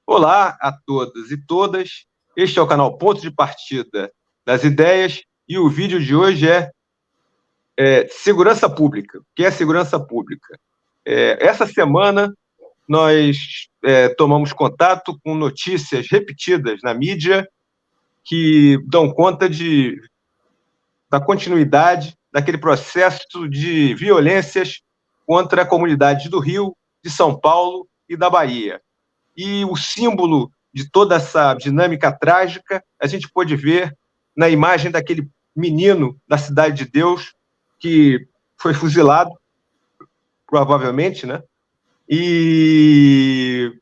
Olá a todos e todas. Este é o canal Ponto de Partida das Ideias e o vídeo de hoje é segurança pública. O que é segurança pública? Essa semana nós tomamos contato com notícias repetidas na mídia que dão conta da continuidade daquele processo de violências contra a comunidade do Rio, de São Paulo e da Bahia. E o símbolo de toda essa dinâmica trágica a gente pôde ver na imagem daquele menino da Cidade de Deus que foi fuzilado, provavelmente, né? E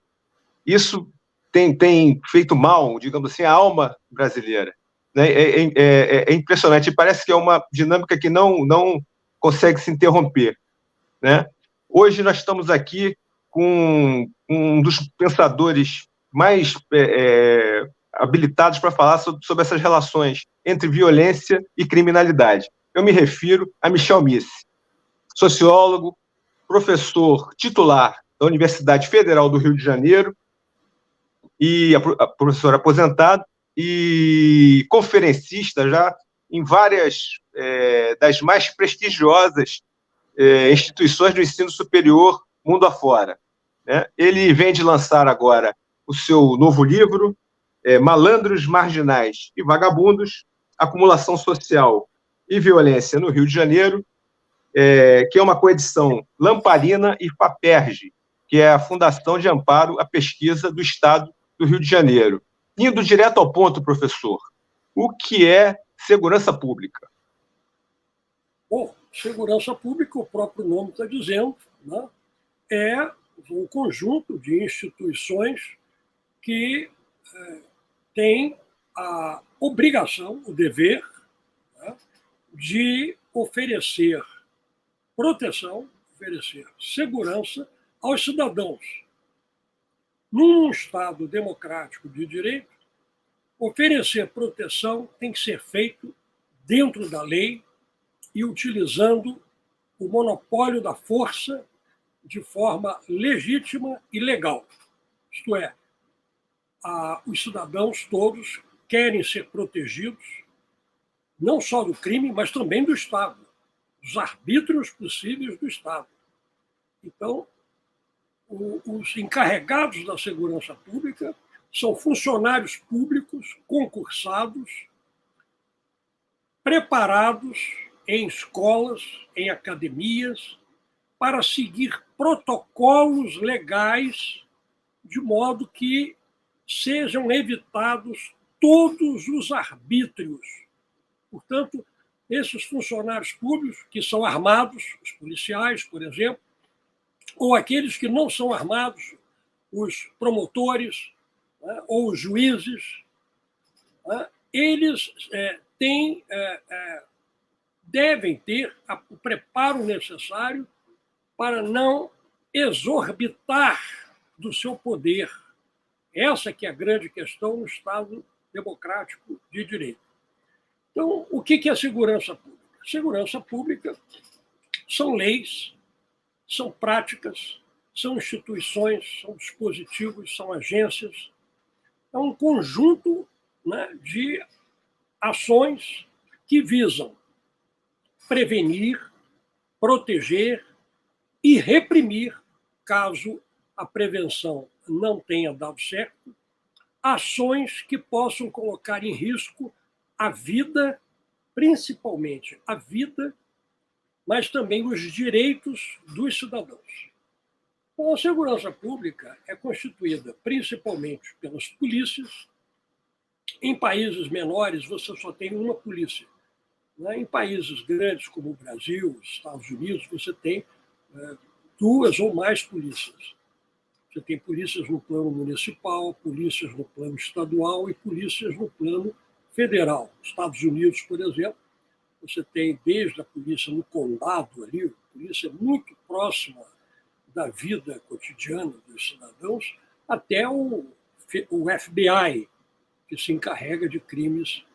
isso tem feito mal, digamos assim, à alma brasileira. Né? É impressionante, parece que é uma dinâmica que não consegue se interromper. Né? Hoje nós estamos aqui com um dos pensadores mais habilitados para falar sobre essas relações entre violência e criminalidade. Eu me refiro a Michel Misse, sociólogo, professor titular da Universidade Federal do Rio de Janeiro e professor aposentado e conferencista já em várias das mais prestigiosas instituições do ensino superior mundo afora. Né? Ele vem de lançar agora o seu novo livro, Malandros, Marginais e Vagabundos, Acumulação Social e Violência no Rio de Janeiro, que é uma coedição Lamparina e FAPERJ, que é a Fundação de Amparo à Pesquisa do Estado do Rio de Janeiro. Indo direto ao ponto, professor, o que é segurança pública? Bom, segurança pública, o próprio nome está dizendo, né? É um conjunto de instituições que têm a obrigação, o dever, né, de oferecer proteção, oferecer segurança aos cidadãos. Num Estado democrático de direito, oferecer proteção tem que ser feito dentro da lei e utilizando o monopólio da força de forma legítima e legal. Isto é, os cidadãos todos querem ser protegidos, não só do crime, mas também do Estado, dos arbítrios possíveis do Estado. Então, os encarregados da segurança pública são funcionários públicos concursados, preparados em escolas, em academias, para seguir protocolos legais de modo que sejam evitados todos os arbítrios. Portanto, esses funcionários públicos que são armados, os policiais, por exemplo, ou aqueles que não são armados, os promotores, né, ou os juízes, né, eles devem ter o preparo necessário para não exorbitar do seu poder. Essa que é a grande questão no Estado democrático de direito. Então, o que é segurança pública? Segurança pública são leis, são práticas, são instituições, são dispositivos, são agências. É um conjunto, né, de ações que visam prevenir, proteger e reprimir, caso a prevenção não tenha dado certo, ações que possam colocar em risco a vida, principalmente a vida, mas também os direitos dos cidadãos. Então, a segurança pública é constituída principalmente pelas polícias. Em países menores, você só tem uma polícia. Em países grandes como o Brasil, os Estados Unidos, você tem duas ou mais polícias. Você tem polícias no plano municipal, polícias no plano estadual e polícias no plano federal. Nos Estados Unidos, por exemplo, você tem desde a polícia no condado ali, polícia muito próxima da vida cotidiana dos cidadãos, até o FBI, que se encarrega de crimes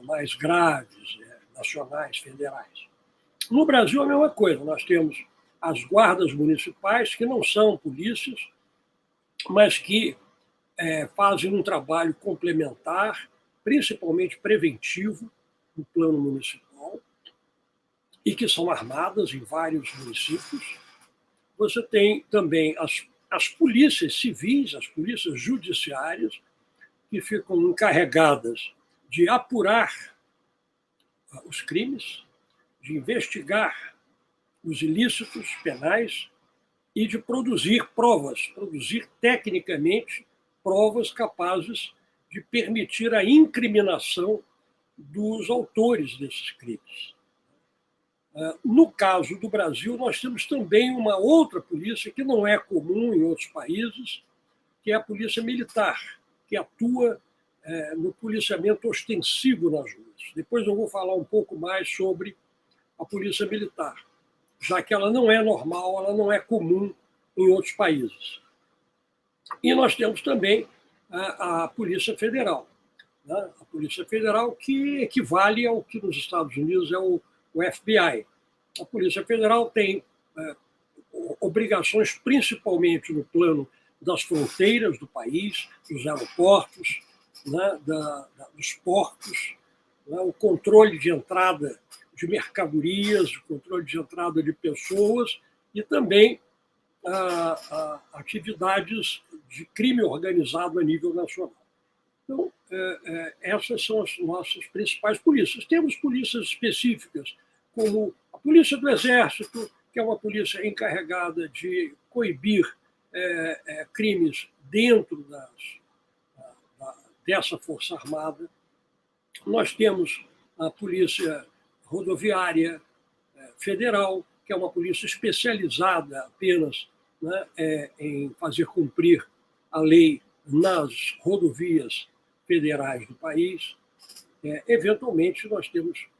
mais graves, nacionais, federais. No Brasil, a mesma coisa. Nós temos as guardas municipais, que não são polícias, mas que fazem um trabalho complementar, principalmente preventivo, no plano municipal, e que são armadas em vários municípios. Você tem também as polícias civis, as polícias judiciárias, que ficam encarregadas de apurar os crimes, de investigar os ilícitos penais e de produzir provas, produzir tecnicamente provas capazes de permitir a incriminação dos autores desses crimes. No caso do Brasil, nós temos também uma outra polícia que não é comum em outros países, que é a polícia militar, que atua no policiamento ostensivo nas ruas. Depois eu vou falar um pouco mais sobre a polícia militar, já que ela não é normal, ela não é comum em outros países. E nós temos também a Polícia Federal. Né? A Polícia Federal, que equivale ao que nos Estados Unidos é o FBI. A Polícia Federal tem obrigações principalmente no plano das fronteiras do país, dos aeroportos, né, dos portos, né, o controle de entrada de mercadorias, o controle de entrada de pessoas e também atividades de crime organizado a nível nacional. Então, essas são as nossas principais polícias. Temos polícias específicas, como a Polícia do Exército, que é uma polícia encarregada de coibir crimes dentro dessa Força Armada. Nós temos a Polícia Rodoviária Federal, que é uma polícia especializada apenas, né, em fazer cumprir a lei nas rodovias federais do país. Eventualmente, nós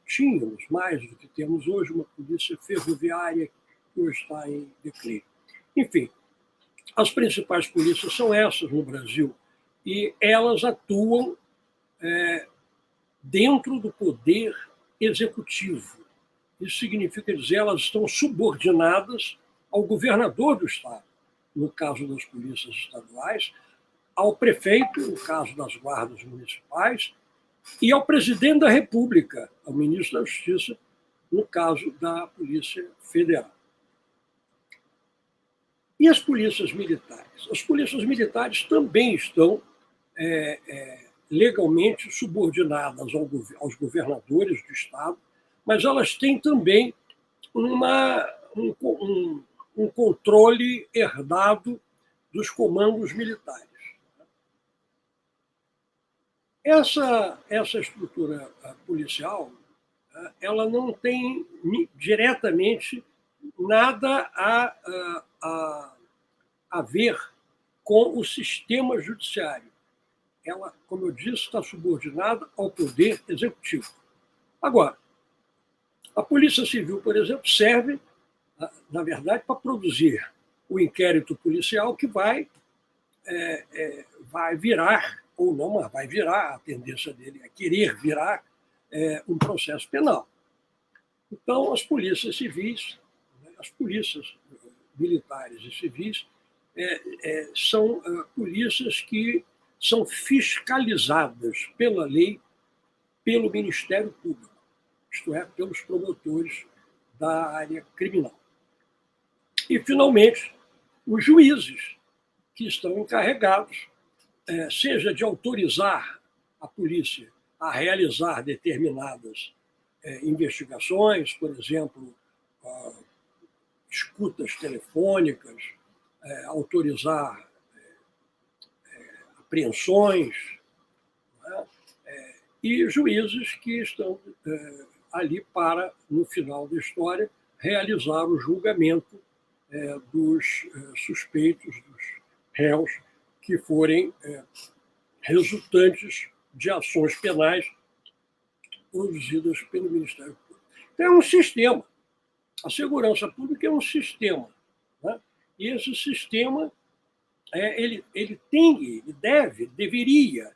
tínhamos mais do que temos hoje, uma polícia ferroviária que hoje está em declínio. Enfim, as principais polícias são essas no Brasil e elas atuam dentro do poder executivo. Isso significa dizer, elas estão subordinadas ao governador do estado, no caso das polícias estaduais, ao prefeito, no caso das guardas municipais, e ao presidente da República, ao ministro da Justiça, no caso da Polícia Federal. E as polícias militares? As polícias militares também estão legalmente subordinadas aos governadores do estado, mas elas têm também um controle herdado dos comandos militares. Essa estrutura policial, ela não tem diretamente nada a ver com o sistema judiciário. Ela, como eu disse, está subordinada ao poder executivo. Agora, a Polícia Civil, por exemplo, serve, na verdade, para produzir o inquérito policial que vai virar, ou não, mas vai virar, a tendência dele é querer virar um processo penal. Então, as polícias civis, as polícias militares e civis, são polícias que são fiscalizadas pela lei, pelo Ministério Público, isto é, pelos promotores da área criminal. E, finalmente, os juízes, que estão encarregados, seja de autorizar a polícia a realizar determinadas investigações, por exemplo, escutas telefônicas, autorizar apreensões, né? E juízes que estão ali para, no final da história, realizar o julgamento dos suspeitos, dos réus que forem resultantes de ações penais produzidas pelo Ministério Público. Então, é um sistema. A segurança pública é um sistema, né? E esse sistema ele deveria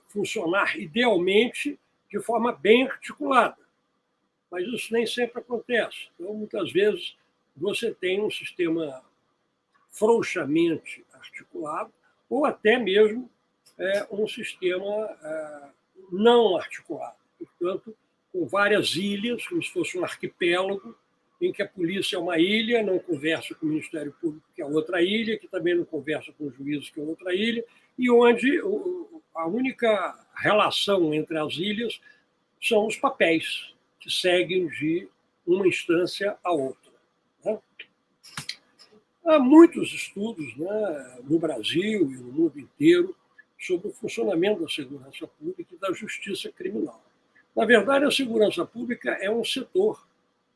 funcionar idealmente de forma bem articulada, mas isso nem sempre acontece. Então, muitas vezes, você tem um sistema frouxamente articulado, ou até mesmo um sistema não articulado, portanto, com várias ilhas, como se fosse um arquipélago, em que a polícia é uma ilha, não conversa com o Ministério Público, que é outra ilha, que também não conversa com os juízes, que é outra ilha, e onde a única relação entre as ilhas são os papéis, que seguem de uma instância a outra. Né? Há muitos estudos, né, no Brasil e no mundo inteiro sobre o funcionamento da segurança pública e da justiça criminal. Na verdade, a segurança pública é um setor,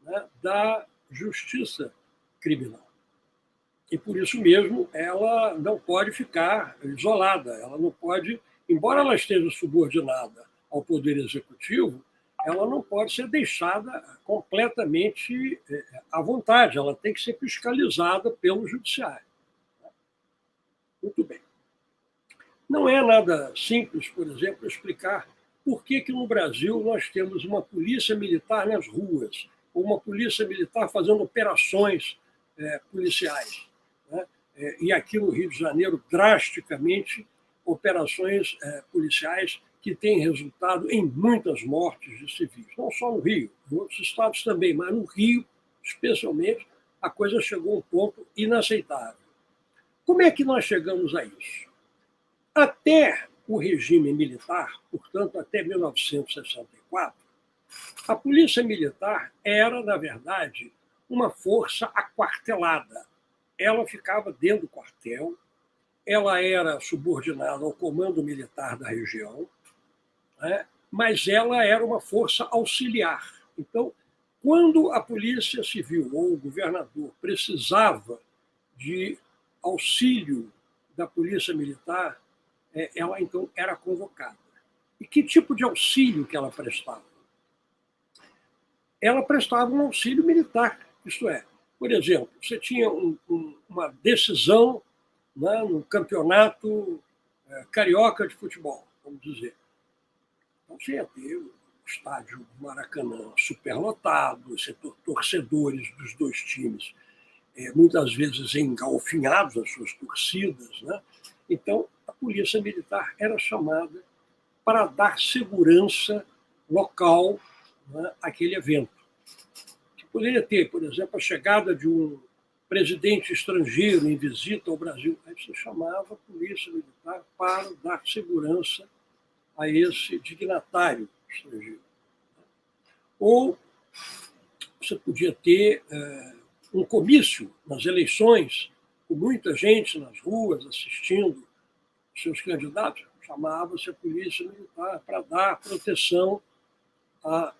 né, da justiça criminal. E, por isso mesmo, ela não pode ficar isolada, ela não pode, embora ela esteja subordinada ao Poder Executivo, ela não pode ser deixada completamente à vontade, ela tem que ser fiscalizada pelo Judiciário. Muito bem. Não é nada simples, por exemplo, explicar por que no Brasil nós temos uma polícia militar nas ruas, ou uma polícia militar fazendo operações policiais. Né? E aqui no Rio de Janeiro, drasticamente, operações policiais que têm resultado em muitas mortes de civis. Não só no Rio, em outros estados também, mas no Rio, especialmente, a coisa chegou a um ponto inaceitável. Como é que nós chegamos a isso? Até o regime militar, portanto, até 1964, a polícia militar era, na verdade, uma força aquartelada. Ela ficava dentro do quartel, ela era subordinada ao comando militar da região, né? Mas ela era uma força auxiliar. Então, quando a Polícia Civil ou o governador precisava de auxílio da Polícia Militar, ela então era convocada. E que tipo de auxílio que ela prestava? Ela prestava um auxílio militar, isto é, por exemplo, você tinha uma decisão, né, no campeonato carioca de futebol, vamos dizer. Então, você ia ter o estádio do Maracanã superlotado, torcedores dos dois times, muitas vezes engalfinhados as suas torcidas. Né? Então, a Polícia Militar era chamada para dar segurança local, né, àquele evento. Que poderia ter, por exemplo, a chegada de um presidente estrangeiro em visita ao Brasil. Aí você chamava a Polícia Militar para dar segurança a esse dignatário estrangeiro. Ou você podia ter um comício nas eleições, com muita gente nas ruas assistindo seus candidatos, chamava-se a Polícia Militar para dar proteção. A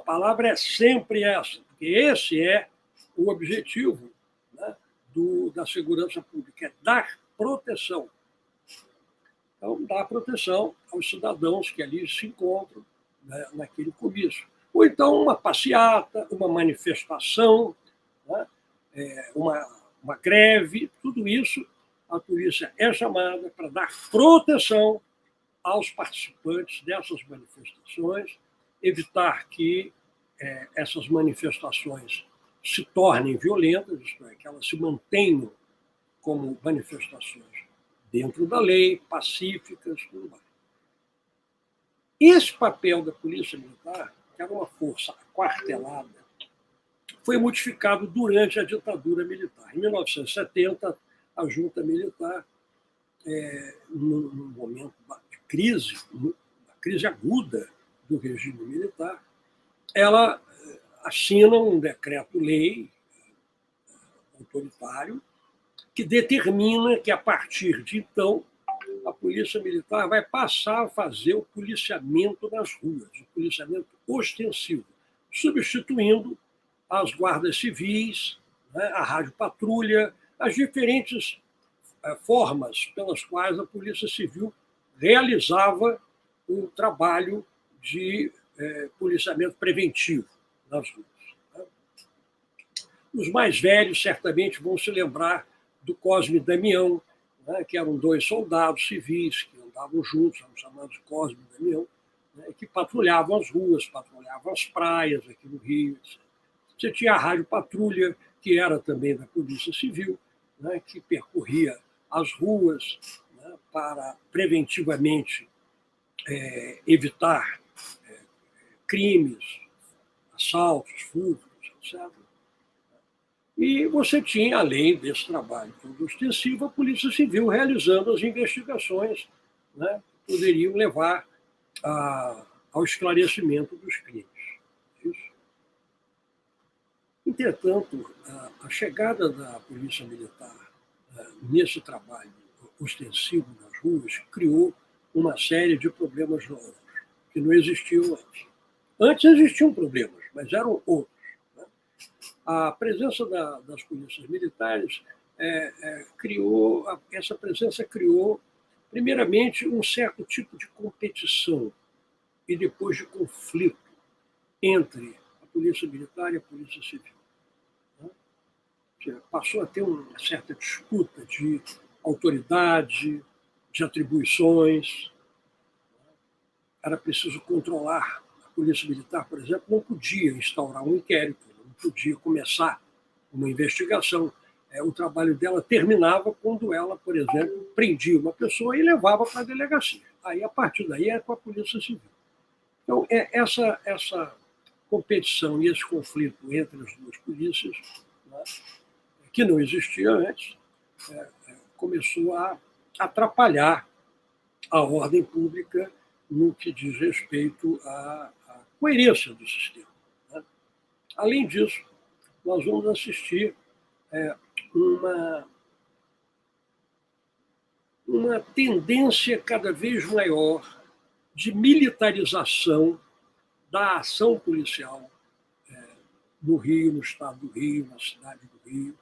palavra é sempre essa, porque esse é o objetivo, né, da segurança pública, é dar proteção. Então, dar proteção aos cidadãos que ali se encontram, né, naquele comício. Ou então uma passeata, uma manifestação, né, uma greve, tudo isso a polícia é chamada para dar proteção aos participantes dessas manifestações, evitar que essas manifestações se tornem violentas, isto é, que elas se mantenham como manifestações dentro da lei, pacíficas, tudo mais. Esse papel da Polícia Militar, que era uma força aquartelada, foi modificado durante a ditadura militar. Em 1970, a junta militar, num momento de crise, uma crise aguda do regime militar, ela assina um decreto-lei autoritário que determina que, a partir de então, a Polícia Militar vai passar a fazer o policiamento nas ruas, o policiamento ostensivo, substituindo as guardas civis, né, a rádio-patrulha, as diferentes formas pelas quais a Polícia Civil realizava o trabalho de policiamento preventivo nas ruas. Né? Os mais velhos certamente vão se lembrar do Cosme e Damião, né, que eram dois soldados civis que andavam juntos, eram chamados de Cosme e Damião, né, que patrulhavam as ruas, patrulhavam as praias aqui no Rio, etc. Você tinha a rádio patrulha, que era também da Polícia Civil, né, que percorria as ruas, né, para preventivamente evitar crimes, assaltos, furtos, etc. E você tinha, além desse trabalho todo ostensivo, a Polícia Civil realizando as investigações, né, que poderiam levar ao esclarecimento dos crimes. Isso. Entretanto, a chegada da Polícia Militar nesse trabalho ostensivo nas ruas criou uma série de problemas novos, que não existiam antes. Antes existiam problemas, mas eram outros. Né? A presença das polícias militares essa presença criou, primeiramente, um certo tipo de competição e depois de conflito entre a Polícia Militar e a Polícia Civil. Passou a ter uma certa disputa de autoridade, de atribuições. Era preciso controlar. A Polícia Militar, por exemplo, não podia instaurar um inquérito, não podia começar uma investigação. O trabalho dela terminava quando ela, por exemplo, prendia uma pessoa e levava para a delegacia. Aí, a partir daí, era com a Polícia Civil. Então, essa competição e esse conflito entre as duas polícias, né, que não existia antes, começou a atrapalhar a ordem pública no que diz respeito à coerência do sistema. Né? Além disso, nós vamos assistir uma tendência cada vez maior de militarização da ação policial no Rio, no estado do Rio, na cidade do Rio,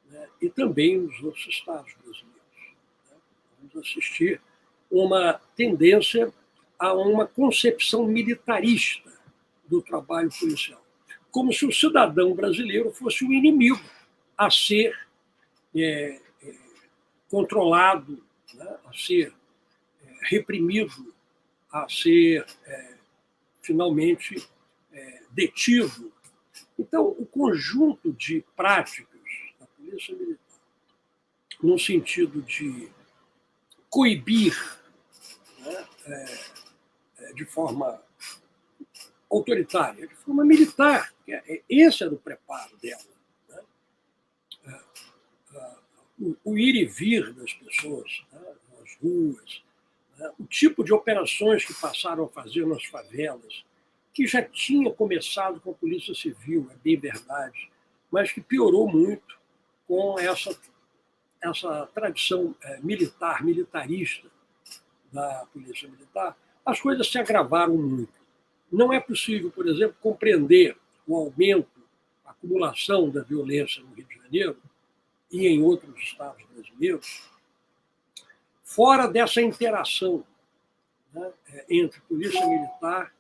né, e também nos outros estados brasileiros. Né? Vamos assistir uma tendência a uma concepção militarista do trabalho policial, como se o cidadão brasileiro fosse o inimigo a ser controlado, né, a ser reprimido, a ser finalmente detido. Então, o conjunto de práticas da Polícia Militar, no sentido de coibir, né, de forma autoritária, de forma militar, esse era o preparo dela. Né? O ir e vir das pessoas, né, nas ruas, né, o tipo de operações que passaram a fazer nas favelas, que já tinha começado com a Polícia Civil, é bem verdade, mas que piorou muito com essa tradição militarista da Polícia Militar. As coisas se agravaram muito. Não é possível, por exemplo, compreender o aumento, a acumulação da violência no Rio de Janeiro e em outros estados brasileiros, fora dessa interação, né, entre Polícia Militar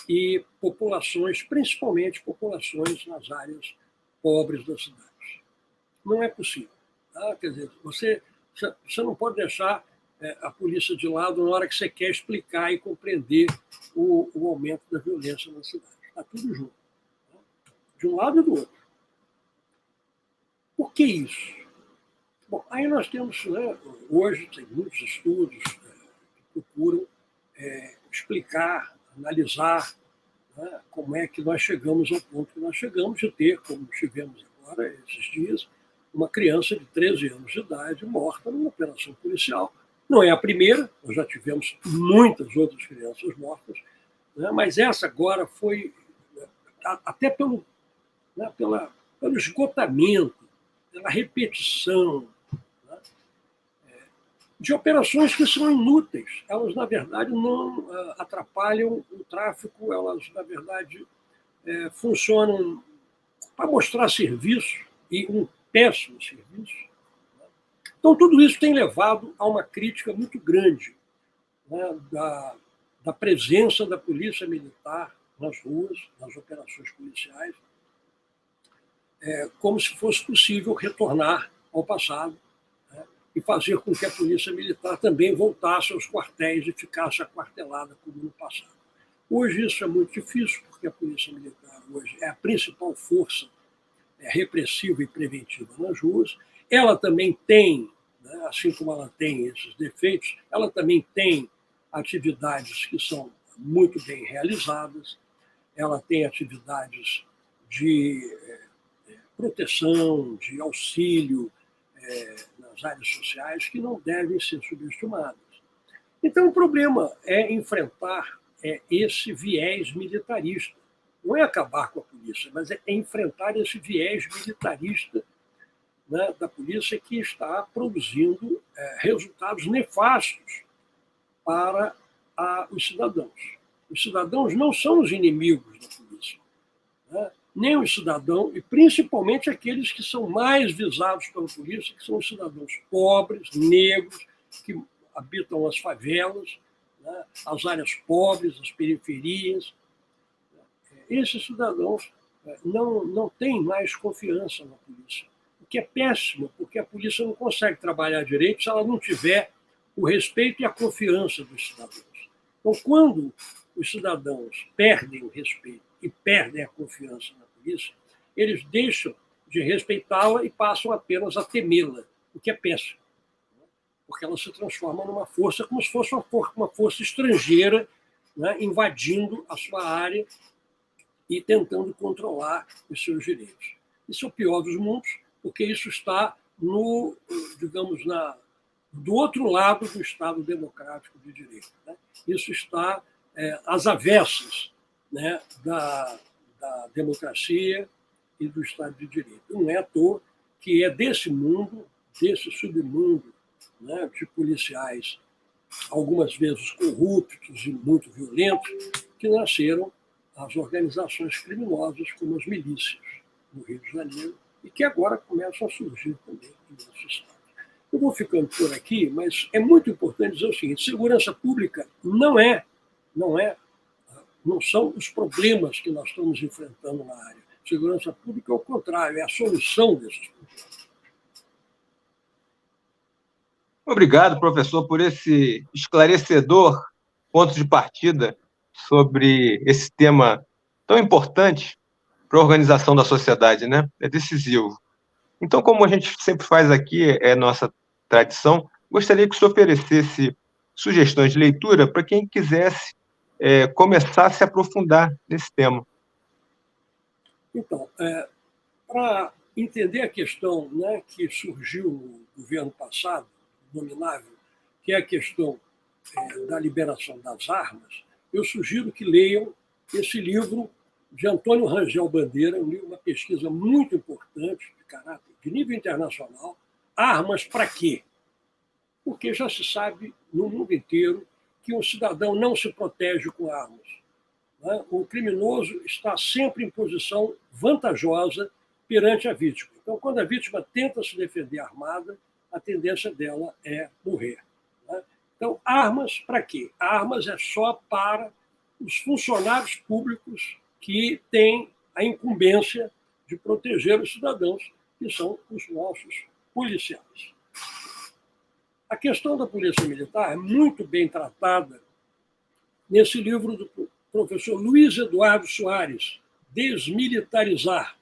e populações, principalmente populações nas áreas pobres da cidade. Não é possível. Tá? Quer dizer, você não pode deixar a polícia de lado na hora que você quer explicar e compreender o aumento da violência na cidade. Está tudo junto. Tá? De um lado e do outro. Por que isso? Bom, aí nós temos, né, hoje, tem muitos estudos que procuram explicar, analisar, né, como é que nós chegamos ao ponto que nós chegamos de ter, como tivemos agora, esses dias, uma criança de 13 anos de idade morta numa operação policial. Não é a primeira, nós já tivemos muitas outras crianças mortas, né, mas essa agora foi, até pelo esgotamento, pela repetição, né, de operações que são inúteis. Elas, na verdade, não atrapalham o tráfico, elas, na verdade, funcionam para mostrar serviço, e um péssimo serviço. Então, tudo isso tem levado a uma crítica muito grande, né, da presença da Polícia Militar nas ruas, nas operações policiais, como se fosse possível retornar ao passado, né, e fazer com que a Polícia Militar também voltasse aos quartéis e ficasse aquartelada como no passado. Hoje isso é muito difícil, porque a Polícia Militar hoje é a principal força repressiva e preventiva nas ruas. Ela também tem né? Assim como ela tem esses defeitos, ela também tem atividades que são muito bem realizadas, ela tem atividades de proteção, de auxílio nas áreas sociais que não devem ser subestimadas. Então, o problema é enfrentar esse viés militarista. Não é acabar com a polícia, mas é enfrentar esse viés militarista, né, da polícia que está produzindo resultados nefastos para os cidadãos. Os cidadãos não são os inimigos da polícia, né? Nem os cidadãos, e principalmente aqueles que são mais visados pela polícia, que são os cidadãos pobres, negros, que habitam as favelas, né, as áreas pobres, as periferias. Esses cidadãos não têm mais confiança na polícia, o que é péssimo, porque a polícia não consegue trabalhar direito se ela não tiver o respeito e a confiança dos cidadãos. Então, quando os cidadãos perdem o respeito e perdem a confiança na polícia, eles deixam de respeitá-la e passam apenas a temê-la, o que é péssimo, porque ela se transforma numa força como se fosse uma força estrangeira, né, invadindo a sua área e tentando controlar os seus direitos. Isso é o pior dos mundos, porque isso está digamos, do outro lado do Estado democrático de direito, né? Isso está às avessas, né, da democracia e do Estado de Direito. Não é à toa que é desse mundo, desse submundo, né, de policiais, algumas vezes corruptos e muito violentos, que nasceram as organizações criminosas como as milícias no Rio de Janeiro e que agora começam a surgir também em nosso Estado. Eu vou ficando por aqui, mas é muito importante dizer o seguinte: segurança pública não são os problemas que nós estamos enfrentando na área. Segurança pública, ao contrário, é a solução desses problemas. Obrigado, professor, por esse esclarecedor ponto de partida sobre esse tema tão importante para a organização da sociedade, né? É decisivo. Então, como a gente sempre faz aqui, é nossa tradição, gostaria que o senhor oferecesse sugestões de leitura para quem quisesse começar a se aprofundar nesse tema. Então, para entender a questão, né, que surgiu no governo passado, nominável, que é a questão da liberação das armas, eu sugiro que leiam esse livro de Antônio Rangel Bandeira, uma pesquisa muito importante, de caráter de nível internacional, Armas para quê? Porque já se sabe no mundo inteiro que um cidadão não se protege com armas, né? O criminoso está sempre em posição vantajosa perante a vítima. Então, quando a vítima tenta se defender armada, a tendência dela é morrer, né? Então, armas para quê? Armas é só para os funcionários públicos que têm a incumbência de proteger os cidadãos, que são os nossos policiais. A questão da polícia militar é muito bem tratada nesse livro do professor Luiz Eduardo Soares, Desmilitarizar.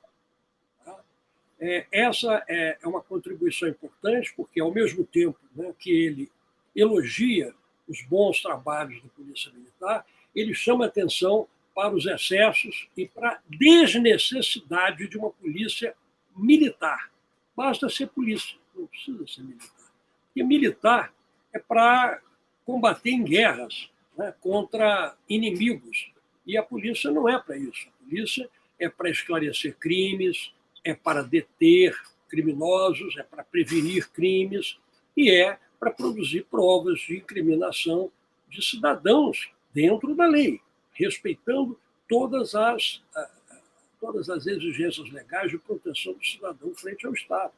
Essa é uma contribuição importante, porque, ao mesmo tempo, né, que ele elogia os bons trabalhos da Polícia Militar, ele chama atenção para os excessos e para a desnecessidade de uma polícia militar. Basta ser polícia, não precisa ser militar. Porque militar é para combater em guerras, né, contra inimigos. E a polícia não é para isso. A polícia é para esclarecer crimes, é para deter criminosos, é para prevenir crimes e é para produzir provas de incriminação de cidadãos dentro da lei, respeitando todas as exigências legais de proteção do cidadão frente ao Estado.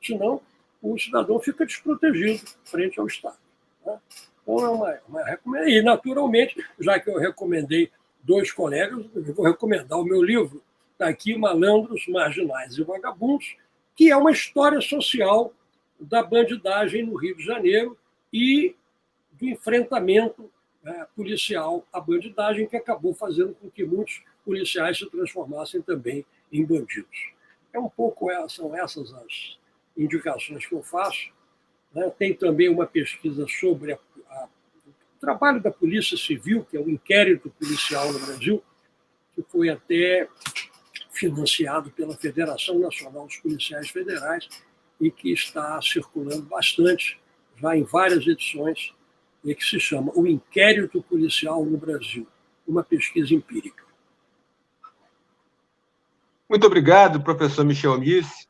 Senão, o cidadão fica desprotegido frente ao Estado, né? Então, é uma recomendação. E, naturalmente, já que eu recomendei 2 colegas, eu vou recomendar o meu livro, está aqui, Malandros, Marginais e Vagabundos, que é uma história social da bandidagem no Rio de Janeiro e do enfrentamento policial à bandidagem, que acabou fazendo com que muitos policiais se transformassem também em bandidos. São essas as indicações que eu faço. né? Tem também uma pesquisa sobre o trabalho da Polícia Civil, que é o inquérito policial no Brasil, que foi até financiado pela Federação Nacional dos Policiais Federais e que está circulando bastante, já em várias edições, e que se chama O Inquérito Policial no Brasil, uma pesquisa empírica. Muito obrigado, professor Michel Nice.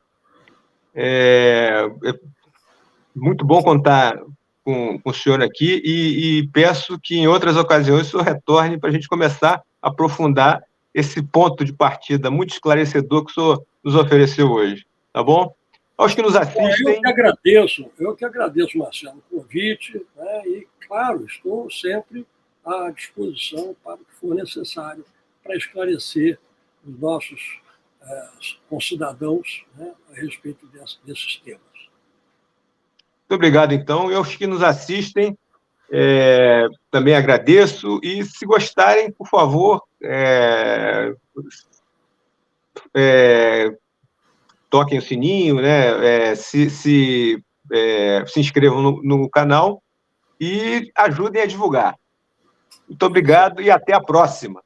É muito bom contar com o senhor aqui e peço que em outras ocasiões o senhor retorne para a gente começar a aprofundar esse ponto de partida muito esclarecedor que o senhor nos ofereceu hoje, tá bom? Aos que nos assistem... Eu que agradeço, Marcelo, o convite, né? E, claro, estou sempre à disposição para o que for necessário para esclarecer os nossos concidadãos, né, a respeito desses temas. Muito obrigado, então. E aos que nos assistem, também agradeço. E, se gostarem, por favor, toquem o sininho, né? Se inscrevam no canal e ajudem a divulgar. Muito obrigado e até a próxima.